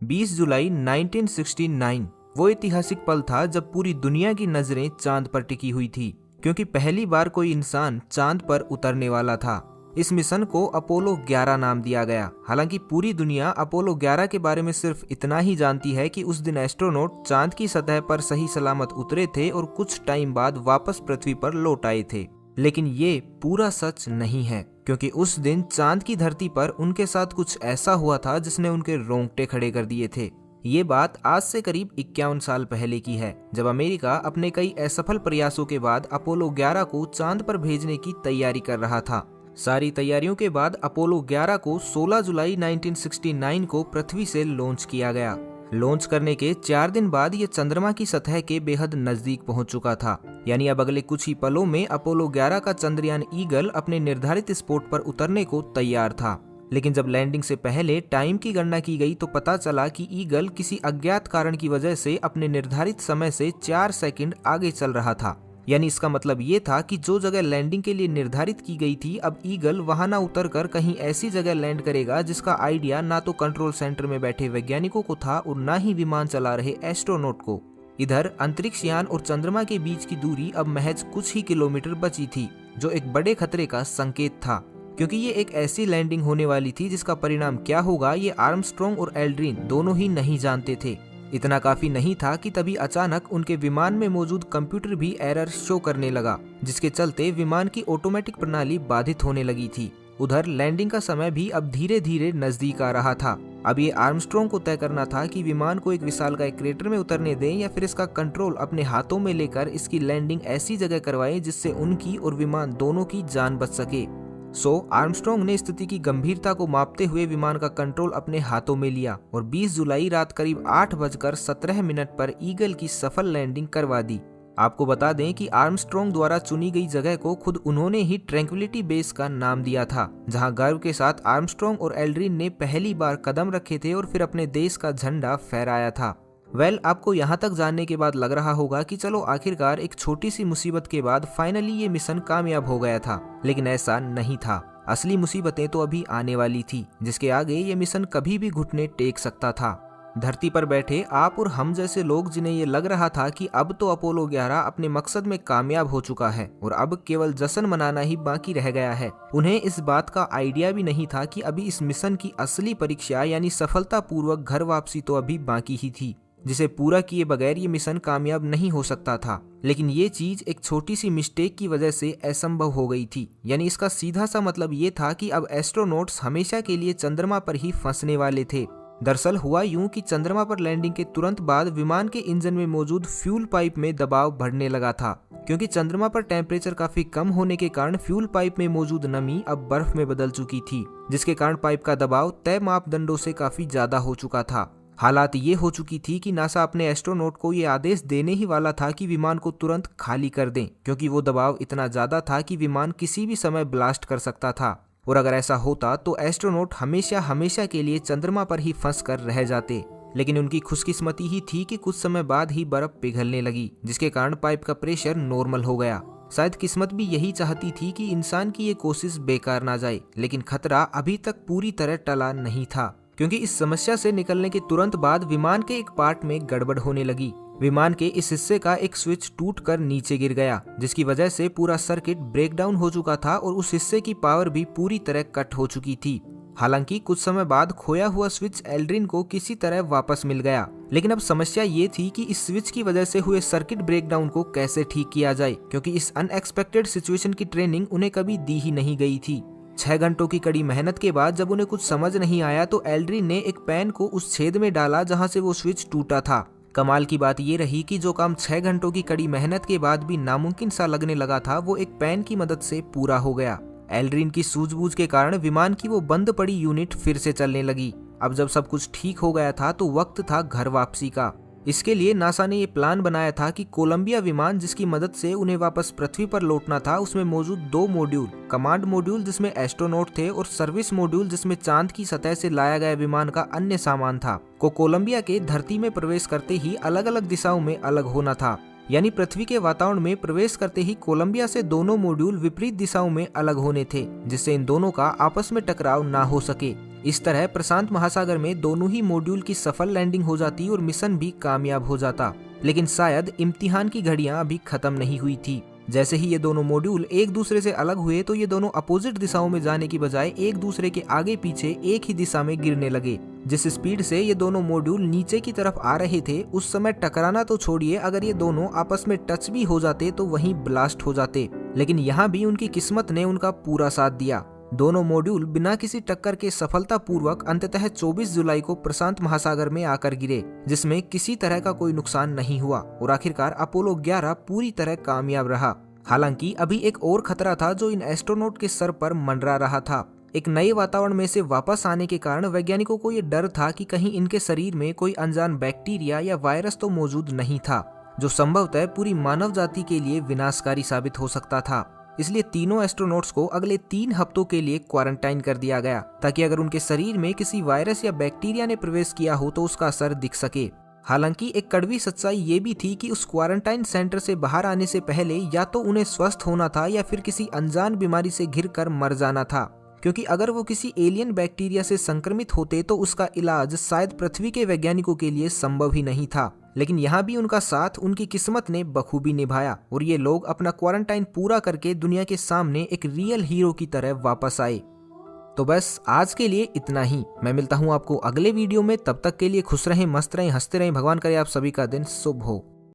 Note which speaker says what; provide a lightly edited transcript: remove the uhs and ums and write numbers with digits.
Speaker 1: 20 जुलाई 1969 वो ऐतिहासिक पल था जब पूरी दुनिया की नजरें चांद पर टिकी हुई थी, क्योंकि पहली बार कोई इंसान चांद पर उतरने वाला था। इस मिशन को अपोलो 11 नाम दिया गया। हालांकि पूरी दुनिया अपोलो 11 के बारे में सिर्फ इतना ही जानती है कि उस दिन एस्ट्रोनॉट चांद की सतह पर सही सलामत उतरे थे और कुछ टाइम बाद वापस पृथ्वी पर लौट आए थे। लेकिन ये पूरा सच नहीं है, क्योंकि उस दिन चांद की धरती पर उनके साथ कुछ ऐसा हुआ था जिसने उनके रोंगटे खड़े कर दिए थे। ये बात आज से करीब 51 साल पहले की है, जब अमेरिका अपने कई असफल प्रयासों के बाद अपोलो 11 को चांद पर भेजने की तैयारी कर रहा था। सारी तैयारियों के बाद अपोलो 11 को 16 जुलाई 1969 को पृथ्वी से लॉन्च किया गया। लॉन्च करने के 4 दिन बाद ये चंद्रमा की सतह के बेहद नजदीक पहुंच चुका था। यानी अब अगले कुछ ही पलों में अपोलो 11 का चंद्रयान ईगल अपने निर्धारित स्पॉट पर उतरने को तैयार था। लेकिन जब लैंडिंग से पहले टाइम की गणना की गई तो पता चला कि ईगल किसी अज्ञात कारण की वजह से अपने निर्धारित समय से 4 सेकंड आगे चल रहा था। यानी इसका मतलब ये था कि जो जगह लैंडिंग के लिए निर्धारित की गई थी, अब ईगल वहां ना उतरकर कहीं ऐसी जगह लैंड करेगा जिसका आइडिया ना तो कंट्रोल सेंटर में बैठे वैज्ञानिकों को था और ना ही विमान चला रहे एस्ट्रोनॉट को। इधर अंतरिक्ष यान और चंद्रमा के बीच की दूरी अब महज कुछ ही किलोमीटर बची थी, जो एक बड़े खतरे का संकेत था, क्योंकि ये एक ऐसी लैंडिंग होने वाली थी जिसका परिणाम क्या होगा ये आर्मस्ट्रॉन्ग और एल्ड्रिन दोनों ही नहीं जानते थे। इतना काफी नहीं था कि तभी अचानक उनके विमान में मौजूद कंप्यूटर भी एरर शो करने लगा, जिसके चलते विमान की ऑटोमेटिक प्रणाली बाधित होने लगी थी। उधर लैंडिंग का समय भी अब धीरे धीरे नजदीक आ रहा था। अब ये आर्मस्ट्रॉन्ग को तय करना था कि विमान को एक विशालकाय क्रेटर में उतरने दें या फिर इसका कंट्रोल अपने हाथों में लेकर इसकी लैंडिंग ऐसी जगह करवाएं जिससे उनकी और विमान दोनों की जान बच सके। आर्मस्ट्रॉन्ग ने स्थिति की गंभीरता को मापते हुए विमान का कंट्रोल अपने हाथों में लिया और 20 जुलाई रात करीब 8:17 पर ईगल की सफल लैंडिंग करवा दी। आपको बता दें कि आर्मस्ट्रॉन्ग द्वारा चुनी गई जगह को खुद उन्होंने ही ट्रैंक्विलिटी बेस का नाम दिया था, जहां गर्व के साथ आर्मस्ट्रॉन्ग और एल्ड्रिन ने पहली बार कदम रखे थे और फिर अपने देश का झंडा फहराया था। आपको यहाँ तक जानने के बाद लग रहा होगा कि चलो आखिरकार एक छोटी सी मुसीबत के बाद फाइनली ये मिशन कामयाब हो गया था, लेकिन ऐसा नहीं था। असली मुसीबतें तो अभी आने वाली थी, जिसके आगे ये मिशन कभी भी घुटने टेक सकता था। धरती पर बैठे आप और हम जैसे लोग, जिन्हें ये लग रहा था कि अब तो अपोलो 11 अपने मकसद में कामयाब हो चुका है और अब केवल जश्न मनाना ही बाकी रह गया है, उन्हें इस बात का आइडिया भी नहीं था कि अभी इस मिशन की असली परीक्षा यानी सफलतापूर्वक घर वापसी तो अभी बाकी ही थी, जिसे पूरा किए बगैर ये मिशन कामयाब नहीं हो सकता था। लेकिन ये चीज एक छोटी सी मिस्टेक की वजह से असंभव हो गई थी। यानी इसका सीधा सा मतलब ये था कि अब एस्ट्रोनॉट्स हमेशा के लिए चंद्रमा पर ही फंसने वाले थे। दरअसल हुआ यूं कि चंद्रमा पर लैंडिंग के तुरंत बाद विमान के इंजन में मौजूद फ्यूल पाइप में दबाव बढ़ने लगा था, क्योंकि चंद्रमा पर टेम्परेचर काफी कम होने के कारण फ्यूल पाइप में मौजूद नमी अब बर्फ में बदल चुकी थी, जिसके कारण पाइप का दबाव तय मापदंडों से काफी ज्यादा हो चुका था। हालात ये हो चुकी थी कि नासा अपने एस्ट्रोनॉट को ये आदेश देने ही वाला था कि विमान को तुरंत खाली कर दें, क्योंकि वो दबाव इतना ज्यादा था कि विमान किसी भी समय ब्लास्ट कर सकता था। और अगर ऐसा होता तो एस्ट्रोनॉट हमेशा हमेशा के लिए चंद्रमा पर ही फंस कर रह जाते। लेकिन उनकी खुशकिस्मती ही थी कि कुछ समय बाद ही बर्फ पिघलने लगी, जिसके कारण पाइप का प्रेशर नॉर्मल हो गया। शायद किस्मत भी यही चाहती थी कि इंसान की ये कोशिश बेकार ना जाए, लेकिन खतरा अभी तक पूरी तरह टला नहीं था, क्योंकि इस समस्या से निकलने के तुरंत बाद विमान के एक पार्ट में गड़बड़ होने लगी। विमान के इस हिस्से का एक स्विच टूटकर नीचे गिर गया, जिसकी वजह से पूरा सर्किट ब्रेकडाउन हो चुका था और उस हिस्से की पावर भी पूरी तरह कट हो चुकी थी। हालांकि कुछ समय बाद खोया हुआ स्विच एल्ड्रिन को किसी तरह वापस मिल गया, लेकिन अब समस्या ये थी कि इस स्विच की वजह से हुए सर्किट ब्रेकडाउन को कैसे ठीक किया जाए, क्योंकि इस अनएक्सपेक्टेड सिचुएशन की ट्रेनिंग उन्हें कभी दी ही नहीं गई थी। 6 घंटों की कड़ी मेहनत के बाद जब उन्हें कुछ समझ नहीं आया तो एल्ड्रिन ने एक पेन को उस छेद में डाला जहां से वो स्विच टूटा था। कमाल की बात ये रही कि जो काम 6 घंटों की कड़ी मेहनत के बाद भी नामुमकिन सा लगने लगा था, वो एक पेन की मदद से पूरा हो गया। एल्ड्रिन की सूझबूझ के कारण विमान की वो बंद पड़ी यूनिट फिर से चलने लगी। अब जब सब कुछ ठीक हो गया था तो वक्त था घर वापसी का। इसके लिए नासा ने ये प्लान बनाया था कि कोलंबिया विमान, जिसकी मदद से उन्हें वापस पृथ्वी पर लौटना था, उसमें मौजूद 2 मॉड्यूल, कमांड मॉड्यूल जिसमें एस्ट्रोनॉट थे और सर्विस मॉड्यूल जिसमें चांद की सतह से लाया गया विमान का अन्य सामान था, को कोलंबिया के धरती में प्रवेश करते ही अलग अलग दिशाओं में अलग होना था। यानी पृथ्वी के वातावरण में प्रवेश करते ही कोलंबिया से दोनों मॉड्यूल विपरीत दिशाओं में अलग होने थे, जिससे इन दोनों का आपस में टकराव ना हो सके। इस तरह प्रशांत महासागर में दोनों ही मॉड्यूल की सफल लैंडिंग हो जाती और मिशन भी कामयाब हो जाता। लेकिन शायद इम्तिहान की घड़ियां अभी खत्म नहीं हुई थी। जैसे ही ये दोनों मॉड्यूल एक दूसरे से अलग हुए तो ये दोनों अपोजिट दिशाओं में जाने की बजाय एक दूसरे के आगे पीछे एक ही दिशा में गिरने लगे। जिस स्पीड से ये दोनों मॉड्यूल नीचे की तरफ आ रहे थे उस समय टकराना तो छोड़िए, अगर ये दोनों आपस में टच भी हो जाते तो वहीं ब्लास्ट हो जाते। लेकिन यहाँ भी उनकी किस्मत ने उनका पूरा साथ दिया। दोनों मॉड्यूल बिना किसी टक्कर के सफलतापूर्वक अंततः 24 जुलाई को प्रशांत महासागर में आकर गिरे, जिसमें किसी तरह का कोई नुकसान नहीं हुआ और आखिरकार अपोलो 11 पूरी तरह कामयाब रहा। हालांकि अभी एक और खतरा था जो इन एस्ट्रोनॉट के सर पर मंडरा रहा था। एक नए वातावरण में से वापस आने के कारण वैज्ञानिकों को ये डर था कि कहीं इनके शरीर में कोई अनजान बैक्टीरिया या वायरस तो मौजूद नहीं था, जो संभवतः पूरी मानव जाति के लिए विनाशकारी साबित हो सकता था। इसलिए तीनों एस्ट्रोनॉट्स को अगले 3 हफ्तों के लिए क्वारंटाइन कर दिया गया, ताकि अगर उनके शरीर में किसी वायरस या बैक्टीरिया ने प्रवेश किया हो तो उसका असर दिख सके। हालांकि एक कड़वी सच्चाई ये भी थी कि उस क्वारंटाइन सेंटर से बाहर आने से पहले या तो उन्हें स्वस्थ होना था या फिर किसी अनजान बीमारी से घिरकर मर जाना था, क्योंकि अगर वो किसी एलियन बैक्टीरिया से संक्रमित होते तो उसका इलाज शायद पृथ्वी के वैज्ञानिकों के लिए संभव ही नहीं था। लेकिन यहाँ भी उनका साथ उनकी किस्मत ने बखूबी निभाया और ये लोग अपना क्वारंटाइन पूरा करके दुनिया के सामने एक रियल हीरो की तरह वापस आए। तो बस आज के लिए इतना ही। मैं मिलता हूँ आपको अगले वीडियो में। तब तक के लिए खुश रहें, मस्त रहें, हंसते रहें। भगवान करे आप सभी का दिन शुभ हो।